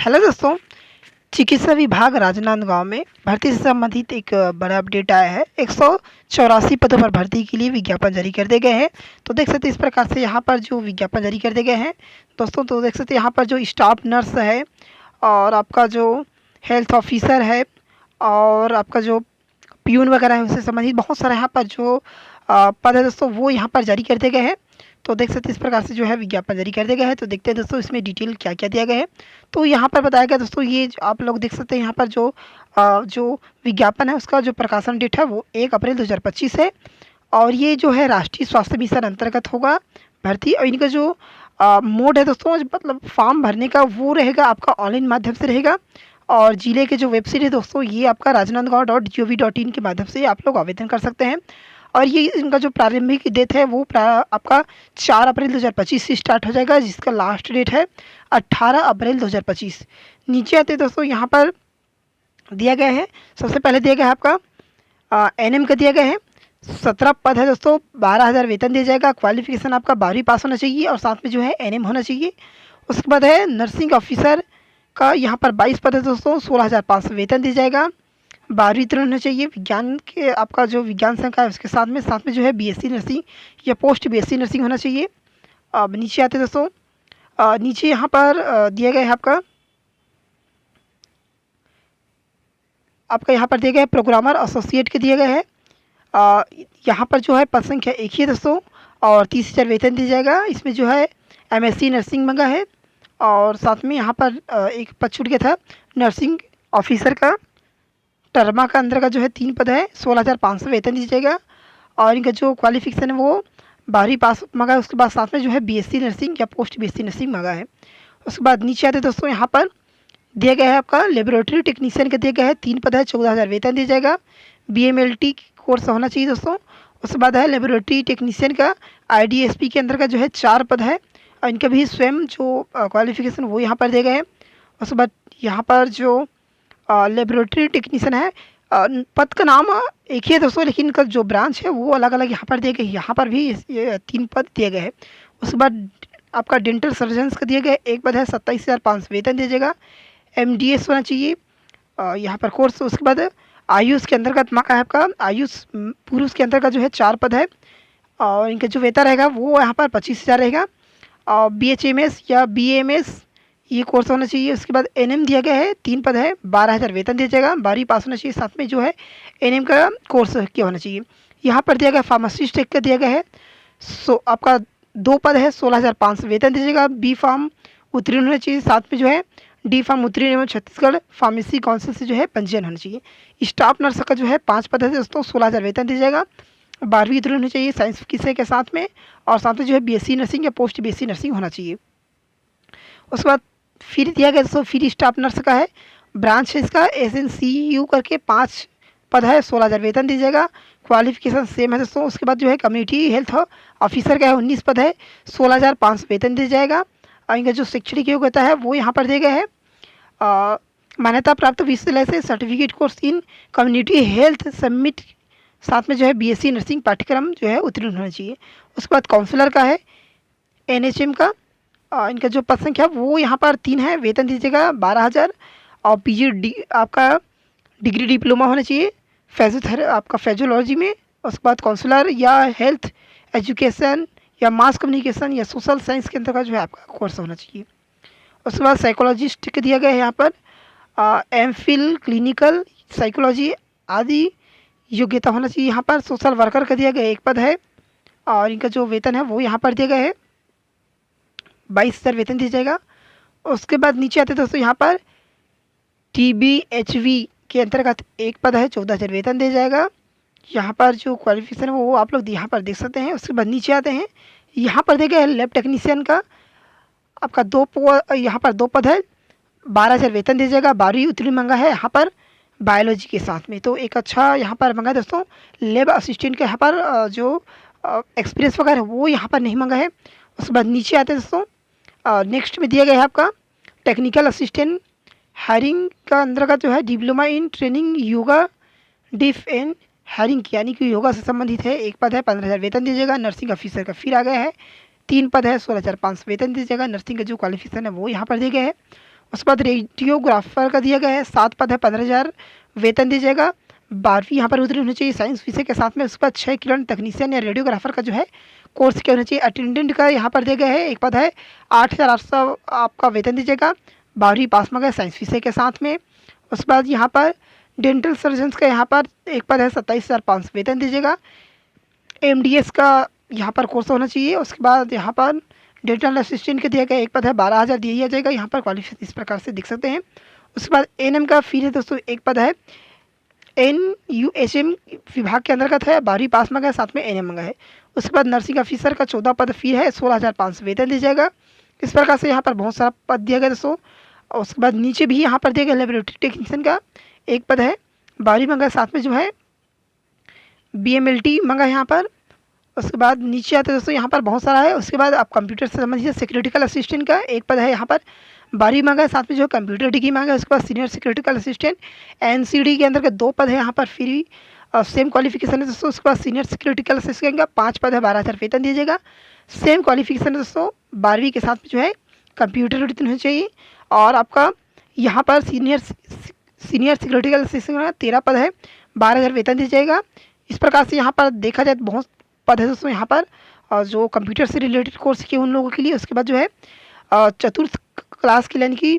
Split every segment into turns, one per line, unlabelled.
Hello दोस्तों, चिकित्सा विभाग राजनांदगांव में भर्ती से संबंधित एक बड़ा अपडेट आया है। 184 पदों पर भर्ती के लिए विज्ञापन जारी कर दिए गए हैं। तो देख सकते हैं इस प्रकार से यहाँ पर जो विज्ञापन जारी कर दिए गए हैं दोस्तों, तो देख सकते हैं यहाँ पर जो स्टाफ नर्स है और आपका जो हेल्थ ऑफिसर है और आपका जो पियून वगैरह है उससे संबंधित बहुत सारे यहाँ पर जो पद है दोस्तों वो यहाँ पर जारी कर दिए गए हैं। तो देख सकते हैं इस प्रकार से जो है विज्ञापन जारी कर दिया गया है। तो देखते हैं दोस्तों इसमें डिटेल क्या क्या दिया गया है। तो यहाँ पर बताया गया दोस्तों, ये आप लोग देख सकते हैं यहाँ पर जो विज्ञापन है उसका जो प्रकाशन डेट है वो 1 अप्रैल 2025 है और ये जो है राष्ट्रीय स्वास्थ्य मिशन अंतर्गत होगा भर्ती। और इनका जो मोड है दोस्तों, मतलब फॉर्म भरने का वो रहेगा आपका ऑनलाइन माध्यम से रहेगा। और जिले के जो वेबसाइट है दोस्तों ये आपका rajnandgaon.gov.in के माध्यम से आप लोग आवेदन कर सकते हैं। और ये इनका जो प्रारंभिक डेट है वो आपका 4 अप्रैल 2025 से स्टार्ट हो जाएगा, जिसका लास्ट डेट है 18 अप्रैल 2025। नीचे आते दोस्तों यहाँ पर दिया गया है, सबसे पहले दिया गया है आपका एनएम का दिया गया है। 17 पद है दोस्तों, 12,000 वेतन दिया जाएगा। क्वालिफिकेशन आपका 12वीं पास होना चाहिए और साथ में जो है एनएम होना चाहिए। उसके बाद है नर्सिंग ऑफिसर का यहाँ पर 22 पद है दोस्तों, 16,500 वेतन दिया जाएगा। 12वीं उत्तीर्ण होना चाहिए। विज्ञान के आपका जो विज्ञान संकाय है उसके साथ में जो है बीएससी नर्सिंग या पोस्ट बीएससी नर्सिंग होना चाहिए। अब नीचे आते दोस्तों, नीचे यहाँ पर दिया गया है आपका यहाँ पर दिया गया है प्रोग्रामर एसोसिएट के दिए गए हैं। यहाँ पर जो है पद संख्या एक ही है दोस्तों और 30,000 वेतन दिया जाएगा। इसमें जो है एमएससी नर्सिंग मंगा है और साथ में यहाँ पर एक पद छूट गया था नर्सिंग ऑफिसर का। टर्मा का अंदर का जो है 3 पद है, 16,500 वेतन दिया जाएगा और इनका जो क्वालिफिकेशन है वो 12वीं पास मंगा है। उसके बाद साथ में जो है बीएससी नर्सिंग या पोस्ट बीएससी नर्सिंग मंगा है। उसके बाद नीचे आते दोस्तों, यहाँ पर दिया गया है आपका लेबोरेटरी टेक्नीशियन का दिया गया है 3 पद है, 14,000 वेतन दिया जाएगा। बीएमएलटी कोर्स होना चाहिए दोस्तों। उसके बाद है लेबोरेटरी टेक्नीशियन का आईडीएसपी के अंदर का जो है 4 पद है और इनका भी स्वयं जो क्वालिफिकेशन वो यहाँ पर दिए गए हैं। उसके बाद यहाँ पर जो लेबोरेटरी टेक्नीशियन है, पद का नाम एक ही है दोस्तों, लेकिन इनका जो ब्रांच है वो अलग अलग यहाँ पर दिए गए। यहाँ पर भी ये 3 पद दिए गए हैं। उसके बाद आपका डेंटल सर्जन्स का दिया गया है 1 पद है, 27,500 वेतन दिया जाएगा। एमडीएस होना चाहिए यहाँ पर कोर्स। उसके बाद आयुष के अंतर्गत माँ का है आपका आयुष पुरुष के अंतर्गत जो है 4 पद है और इनका जो वेतन रहेगा वो यहाँ पर 25,000 रहेगा। और BHMS या BAMS ये कोर्स होना चाहिए। उसके बाद एनएम दिया गया है 3 पद है, 12,000 वेतन दिया जाएगा। 12वीं पास होना चाहिए, साथ में जो है एनएम का कोर्स किया होना चाहिए। यहाँ पर दिया गया फार्मासिस्ट का दिया गया है आपका 2 पद है, 16,500 वेतन दिया जाएगा। बी फार्म उत्तीर्ण होना चाहिए, साथ में जो है डी फार्म उत्तीर्ण एवं छत्तीसगढ़ फार्मेसी काउंसिल से जो है पंजीयन होना चाहिए। स्टाफ नर्स का जो है 5 पद है दोस्तों, 16,000 वेतन दिया जाएगा। 12वीं उत्तीर्ण होनी चाहिए साइंस विषय के साथ में और साथ में जो है बीएससी नर्सिंग या पोस्ट बीएससी नर्सिंग होना चाहिए। उसके बाद फिर दिया गया दोस्तों, फिर स्टाफ नर्स का है, ब्रांच है इसका SNCU करके 5 पद है, 16,000 वेतन दिया जाएगा। क्वालिफिकेशन सेम है दोस्तों। उसके बाद जो है कम्युनिटी हेल्थ ऑफिसर का है 19 पद है, 16,500 वेतन दिया जाएगा। और इनका जो शैक्षणिक योग्यता है वो यहाँ पर दिया गया है मान्यता प्राप्त विश्वविद्यालय से certificate course in community health submit, साथ में जो है बीएससी नर्सिंग पाठ्यक्रम जो है उत्तीर्ण होना चाहिए। उसके बाद काउंसलर का है NHM का इनका जो पद संख्या वो यहाँ पर 3 है, वेतन दीजिएगा 12,000 और PG आपका डिग्री डिप्लोमा होना चाहिए आपका फिजियोलॉजी में। उसके बाद काउंसलर या हेल्थ एजुकेशन या मास कम्युनिकेशन या सोशल साइंस के अंतर्गत जो है आपका कोर्स होना चाहिए। उसके बाद साइकोलॉजिस्ट के दिया गया है यहाँ पर MPhil क्लिनिकल साइकोलॉजी आदि योग्यता होना चाहिए। यहाँ पर सोशल वर्कर का दिया गया 1 पद है और इनका जो वेतन है वो यहाँ पर दिया गया है 22,000 वेतन दिया जाएगा। उसके बाद नीचे आते दोस्तों, यहाँ पर TBHV के अंतर्गत 1 पद है, 14,000 वेतन दिया जाएगा। यहाँ पर जो क्वालिफिकेशन है वो आप लोग यहाँ पर देख सकते हैं। उसके बाद नीचे आते हैं, यहाँ पर देखिए लैब टेक्नीशियन का आपका यहाँ पर 2 पद है, 12,000 वेतन दिया जाएगा। 12वीं उत्तीर्ण मंगा है यहाँ पर बायोलॉजी के साथ में, तो एक अच्छा यहाँ पर मंगा है दोस्तों। लैब असिस्टेंट का यहाँ पर जो एक्सपीरियंस वगैरह वो यहाँ पर नहीं मंगा है। उसके बाद नीचे आते हैं दोस्तों, नेक्स्ट में दिया गया है आपका टेक्निकल असिस्टेंट हायरिंग का अंदर का जो है diploma in training yoga diff and hiring यानी कि योगा से संबंधित है। 1 पद है, 15,000 वेतन दीजिएगा। नर्सिंग ऑफिसर का फिर आ गया है 3 पद है, 16,500 वेतन दीजिएगा। नर्सिंग का जो क्वालिफिकेशन है वो यहाँ पर दिए गए हैं। उसके बाद रेडियोग्राफर का दिया गया है, 7 पद है, 15,000 वेतन दिया जाएगा। 12वीं यहाँ पर उत्तीर्ण होनी चाहिए साइंस विषय के साथ में। उसके बाद 6 किरण तकनीशियन या रेडियोग्राफर का जो है कोर्स क्या होना चाहिए। अटेंडेंट का यहाँ पर दिया गया है, एक पद है, 8,800 आपका वेतन दीजिएगा। 12वीं पास में गए साइंस विषय के साथ में। उसके बाद यहाँ पर डेंटल सर्जन्स का यहाँ पर एक पद है, 27,500 वेतन दीजिएगा। MDS का यहाँ पर कोर्स होना चाहिए। उसके बाद यहाँ पर डेंटल असिस्टेंट के दिया गया एक पद है, 12,000 दिया जाएगा। यहाँ पर क्वालिफिकेशन इस प्रकार से देख सकते हैं। उसके बाद NM का फीस है दोस्तों, एक पद है, NUHM विभाग के अंतर्गत है, 12वीं पास में गया, साथ में NM मंगा है। उसके बाद नर्सिंग ऑफिसर का 14 पद फी है, 16,500 वेतन दिया जाएगा। इस प्रकार से यहाँ पर बहुत सारा पद दिया गया दोस्तों। और उसके बाद नीचे भी यहाँ पर दिया गया लेबोरेटरी टेक्नीशियन का एक पद है, 12वीं मंगा, साथ में जो है BMLT मंगा यहाँ पर। उसके बाद नीचे आते दोस्तों, यहाँ पर बहुत सारा है। उसके बाद आप कंप्यूटर से संबंधित सिक्योरिटिकल असिस्टेंट का एक पद है यहाँ पर, 12वीं मांगा है, साथ में जो कंप्यूटर डिग्री मांगा है। उसके बाद सीनियर सिक्योरिटिकल असिस्टेंट NCD के अंदर के 2 पद है यहाँ पर, फ्री सेम क्वालिफिकेशन है दोस्तों। उसके बाद सीनियर सिक्योरिटिकल असिस्टेंट का 5 पद है, 12,000 वेतन दिया जाएगा। सेम क्वालिफिकेशन है दोस्तों, 12वीं के साथ में जो है कंप्यूटर उड़ीन होनी चाहिए। और आपका यहाँ पर सीनियर सिक्योरिटिकल असिस्टेंट का 13 पद है, 12,000 वेतन दिया जाएगा। इस प्रकार से यहाँ पर देखा जाए तो बहुत पद है दोस्तों यहाँ पर, जो कंप्यूटर से रिलेटेड कोर्स किए उन लोगों के लिए। उसके बाद जो है चतुर्थ क्लास के यानी कि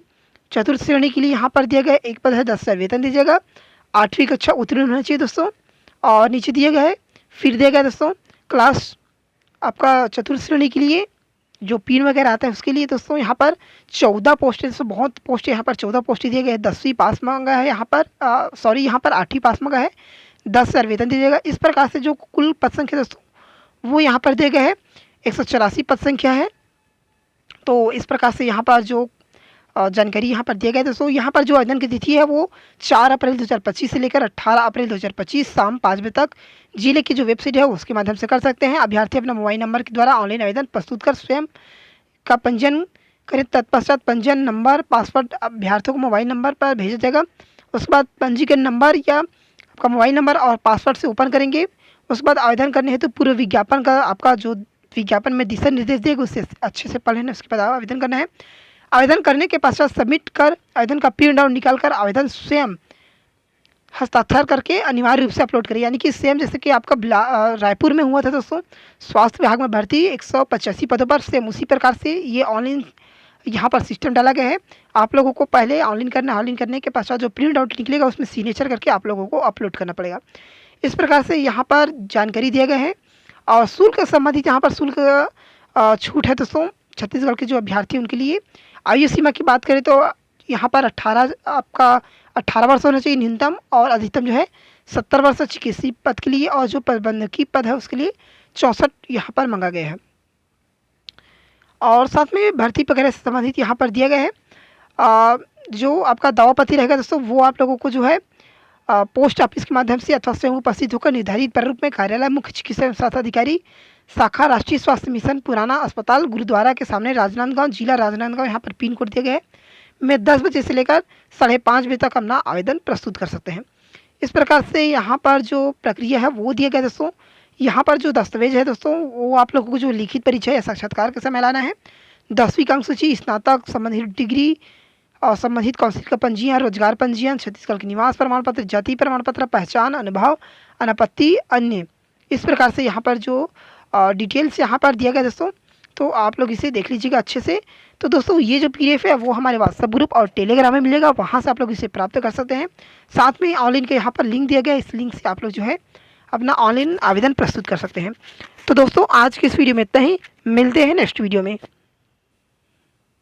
चतुर्थ श्रेणी के लिए यहाँ पर दिया गया एक पद है, 10,000 वेतन दीजिएगा। 8वीं कक्षा उत्तीर्ण होना चाहिए दोस्तों। और नीचे दिया गया है, फिर दिया गया दोस्तों क्लास आपका चतुर्थ श्रेणी के लिए जो पीन वगैरह आता है उसके लिए दोस्तों यहाँ पर 14 पोस्ट है दोस्तों, बहुत पोस्ट है यहाँ पर, 14 पोस्ट दिए गए हैं। 10वीं पास मांगा है यहाँ पर, सॉरी यहाँ पर 8वीं पास मांगा है, 10,000 वेतन दीजिएगा। इस प्रकार से जो कुल पद संख्या दोस्तों वो यहाँ पर दिया गया है, 184 पद संख्या है। तो इस प्रकार से यहाँ पर जो जानकारी यहाँ पर दिया गया है दोस्तों। यहाँ पर जो आवेदन की तिथि है वो 4 अप्रैल 2025 से लेकर 18 अप्रैल 2025 शाम 5 बजे तक जिले की जो वेबसाइट है उसके माध्यम से कर सकते हैं। अभ्यर्थी अपना मोबाइल नंबर के द्वारा ऑनलाइन आवेदन प्रस्तुत कर स्वयं का पंजीयन करें। तत्पश्चात पंजीयन नंबर पासवर्ड अभ्यर्थियों को मोबाइल नंबर पर भेजा जाएगा। उसके बाद पंजीकरण नंबर या आपका मोबाइल नंबर और पासवर्ड से ओपन करेंगे। उसके बाद आवेदन करने हेतु पूर्व विज्ञापन का आपका जो विज्ञापन में दिशा निर्देश देगा उससे अच्छे से पढ़ लेना, उसके बाद आवेदन करना है। आवेदन करने के पश्चात सबमिट कर आवेदन का प्रिंट आउट निकाल कर आवेदन स्वयं हस्ताक्षर करके अनिवार्य रूप से अपलोड करें। यानी कि सेम जैसे कि आपका रायपुर में हुआ था दोस्तों, स्वास्थ्य विभाग में भर्ती 185 पदों पर, सेम उसी प्रकार से ये ऑनलाइन यहाँ पर सिस्टम डाला गया है। आप लोगों को पहले ऑनलाइन करना, ऑनलाइन करने के पश्चात जो प्रिंट आउट निकलेगा उसमें सिग्नेचर करके आप लोगों को अपलोड करना पड़ेगा। इस प्रकार से यहाँ पर जानकारी दिया गया है। और शुल्क संबंधित यहाँ पर शुल्क छूट है दोस्तों छत्तीसगढ़ के जो अभ्यर्थी उनके लिए। आयु सीमा की बात करें तो यहाँ पर 18 वर्ष होना चाहिए न्यूनतम, और अधिकतम जो है 70 वर्ष चिकित्सीय पद के लिए, और जो प्रबंधकीय पद है उसके लिए 64 यहाँ पर मांगा गया है। और साथ में भर्ती वगैरह से संबंधित यहाँ पर दिया गया है। जो आपका दावापत्र रहेगा दोस्तों वो आप लोगों को जो है पोस्ट ऑफिस के माध्यम से अथवा स्वयं उपस्थित होकर निर्धारित प्रारूप में कार्यालय मुख्य चिकित्सा एवं स्वास्थ्य अधिकारी शाखा राष्ट्रीय स्वास्थ्य मिशन पुराना अस्पताल गुरुद्वारा के सामने राजनांदगांव, जिला राजनांदगांव, यहाँ पर पिन कोड दिया गया है, में 10 बजे से लेकर 5:30 बजे तक अपना आवेदन प्रस्तुत कर सकते हैं। इस प्रकार से यहाँ पर जो प्रक्रिया है वो दिया गया दोस्तों। यहाँ पर जो दस्तावेज है दोस्तों वो आप लोगों को जो लिखित परीक्षा या साक्षात्कार के समय लाना है। 10वीं का अंक सूची, स्नातक संबंधित डिग्री और संबंधित काउंसिल का पंजीयन, रोजगार पंजीयन, छत्तीसगढ़ के निवास प्रमाण पत्र, जाति प्रमाण पत्र, पहचान, अनुभव, अनापत्ति, अन्य। इस प्रकार से यहाँ पर जो डिटेल्स यहाँ पर दिया गया दोस्तों, तो आप लोग इसे देख लीजिएगा अच्छे से। तो दोस्तों ये जो PDF है वो हमारे व्हाट्सएप ग्रुप और टेलीग्राम में मिलेगा, वहाँ से आप लोग इसे प्राप्त कर सकते हैं। साथ में ऑनलाइन के यहाँ पर लिंक दिया गया है, इस लिंक से आप लोग जो है अपना ऑनलाइन आवेदन प्रस्तुत कर सकते हैं। तो दोस्तों आज की इस वीडियो में इतना ही, मिलते हैं नेक्स्ट वीडियो में।